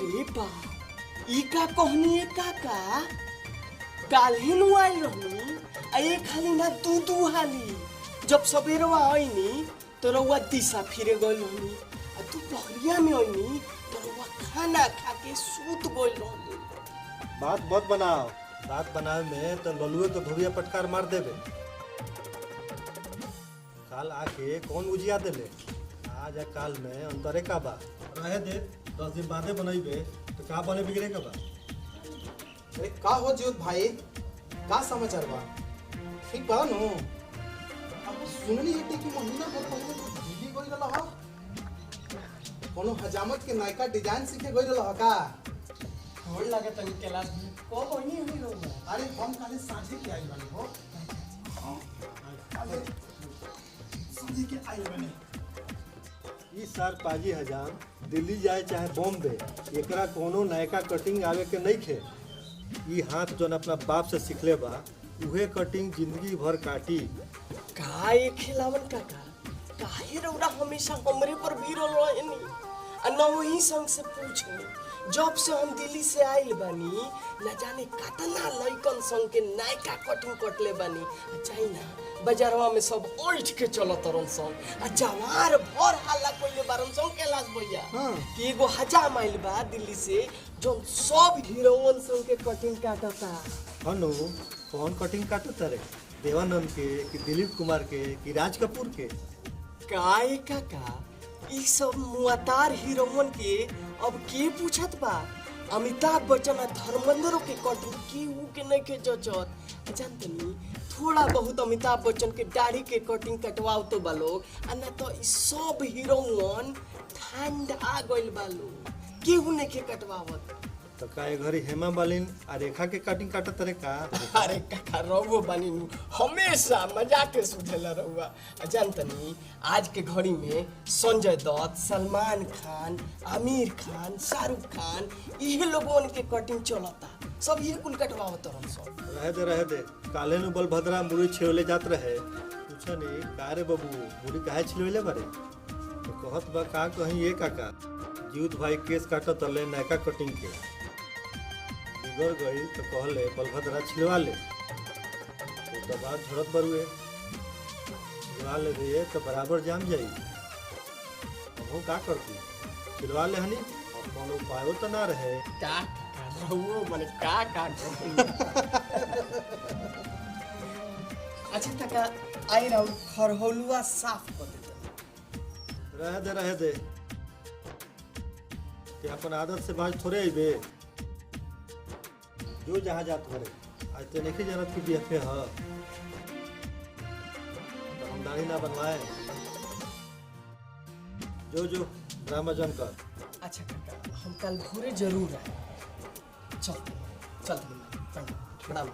अरे बा ई का कहनी है काका काल्हे नु आइल रहनी आ एक हाली ना दू हाली जब सबेरवा आईनी तो रउआ दिशा फिरे गइल रहनी आ दोपहरिया में आईनी तो रउआ खाना खा के सूत गइल रहनी। बात बहुत बनाओ, बात बनावे में तो ललुए के धोबिया पटकार मार देवे। काल आके कौन उजिया देले, आज काल में अंतरे का बा रहे दे 10 दिन बादे बनइबे तो का बने बिगड़े का बा। अरे का हो जीत भाई, का समाचार बा? ठीक बा नो? अब सुनली हटे कि महीना भर पहले तो दिल्ली गई रहल ह। कोनो हजामत के नयका डिजाइन सीखे गई रहल ह का? होड़ लगे तनी क्लास में को होनी होनी लोग। अरे हम काले साझे के आई बानी हो। काले साझे के आई बानी। इस साल पाजी हजाम दिल्ली जाए चाहे बॉम्बे, एकरा कोनो नयका कटिंग आवे के नहीं खे। ई हाथ जोन अपना बाप से सीखले बा उहे कटिंग जिंदगी भर काटी। का ये खिलावन काका काहे रउरा हमेशा हमरे पर भीरल रहनी आ न वही संग से पूछनी। जब से हम दिल्ली से आइल बानी न जाने कतना लइकन संग के नायका कटिंग कटले बानी। चाही ना बाजारवा में सब उल्ट के चलत रहन संग आ जवार भर हल्ला कइले बारन संग कैलाश भैया कि एगो हजाम आइल बा दिल्ली से जोन सब हीरोइन संग के कटिंग काटता। हनु कौन कटिंग काटत रे, देवानंद के कि दिलीप कुमार के कि राज कपूर के? काहे काका ई सब मुआतार हीरोइन के अब के पूछत बा? अमिताभ बच्चन आ धर्मेंद्र के कटिंग केहू के नहीं के जचत। जानतनी थोड़ा बहुत अमिताभ बच्चन के दाढ़ी के कटिंग कटवाओ तो बा लोग आ ना तो ई सब हीरोइन ठंडा गइल बा लोग केहू नहीं के कटवावत। तो का घरी हेमा मालिनी आ रेखा के कटिंग काटत रे का? अरे काका रहुओ बानी हमेशा मजाक के सुझेला रहुआ। जानतनी आज के घड़ी में संजय दत्त, सलमान खान, आमिर खान, शाहरुख खान ये लोगन के कटिंग चलता, सब ये कुल कटवावत रहन सब। रहे दे काले नु बलभद्रा मुड़ी छेवले जात रहे, पूछनी का रे बाबू मुड़ी काहे छिलवेले बारे? तो कहत बा का कहीं ये काका जीत भाई केस काटत ले नयका कटिंग के बिगड़ गई तो कहले बलभद्रा छिलवा ले। तो दबा झड़त बरुए छिलवा ले रे तो बराबर जाम जाई। वो का करती छिलवा ले हनी और कोनो उपायो तो ना रहे। का रहुओ माने का अच्छा काका आई रहू खरहौलुआ साफ कर दे। रहे दे कि अपन आदत से बाज थोड़े आइबे जो जहाँ जात भरे। आज तो नहीं जानत की बीएफए ह तो हम दाढ़ी ना बनवाए। जो ड्रामा जम कर। अच्छा काका हम कल भोरे जरूर आए। चल प्रणाम।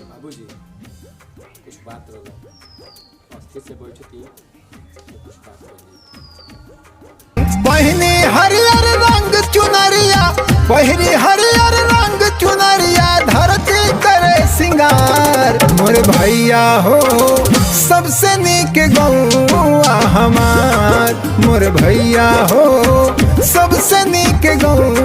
बाबूजी कुछ बात रहो अस्थिर से बैठती कुछ बात पहिनी हरियर रंग चुनरिया, पहिरी हरियर रंग चुनरिया, धरती करे सिंगार। मोर भैया हो सबसे नीक गौआ हमार, मोर भैया हो सबसे नीक गौआ